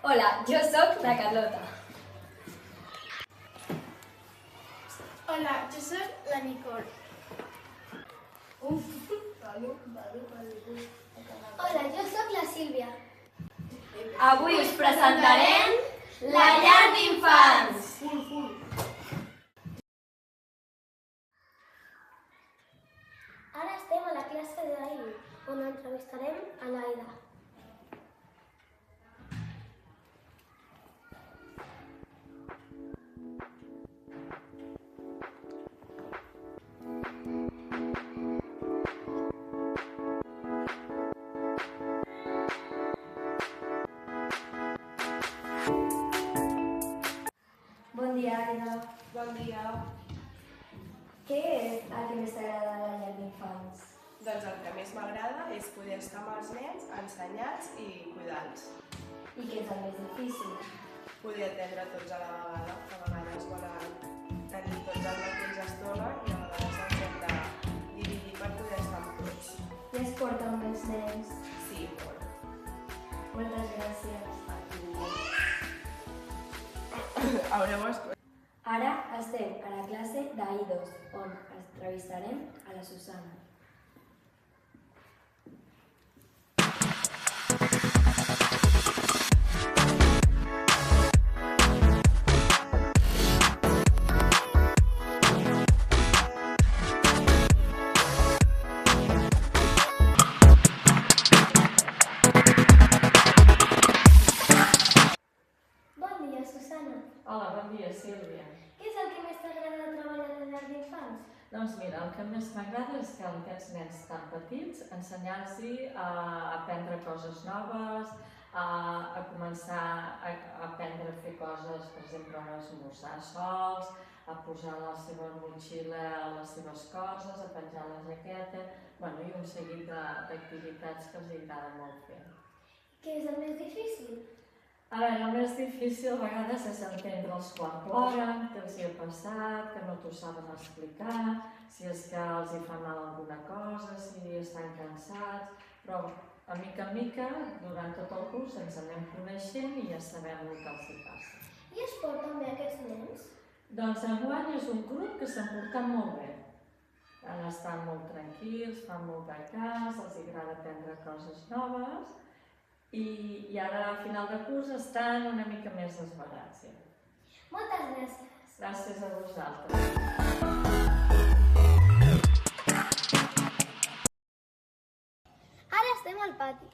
Hola, jo sóc la Carlota. Hola, jo soc la Nicole. Hola, jo sóc la Sílvia. Avui us presentarem la llar d'infants. Ara estem a la classe d'ahir, on entrevistarem a l'Aida. Bon dia, Aida. Bon dia. Què és el que més t'agrada de la llar d'infants? Doncs el que més m'agrada és poder estar amb els nens, ensenyar-los i cuidar-los. I què és el més difícil? Poder atendre tots a la vegada, que a vegades volen tenir tots al mateix estona i a vegades ens hem de dividir per poder estar amb tots. I es porta amb els nens? Sí, molt. Moltes gràcies. Haureu escoltat. Ara estem a la classe d'A2, on entrevistarem a la Susana. Bon dia, Susana. Hola, bon dia, Sílvia. Què és el que més t'agrada de treballar a la llar d'infants? Doncs mira, el que més m'agrada és que amb aquests nens tan petits ensenyar-los a aprendre coses noves, a començar a aprendre a fer coses, per exemple, a esmorzar sols, a posar la seva motxilla a les seves coses, a penjar la jaqueta, i un seguit d'activitats que els agrada molt fer. Què és el més difícil? A veure, el més difícil a vegades és entendre'ls quan ploren, què els hi ha passat, que no t'ho saben explicar, si és que els hi fa mal alguna cosa, si estan cansats, però a mica en mica, durant tot el curs, ens anem coneixent i ja sabem el que els hi passa. I es porten bé aquests nens? Doncs enguany és un grup que s'han portat molt bé. Han estat molt tranquils, fan molt de cas, els agrada aprendre coses noves, i ara a final de curs estan una mica més esverats. Ja. Moltes gràcies. Gràcies a vosaltres. Ara estem al pati.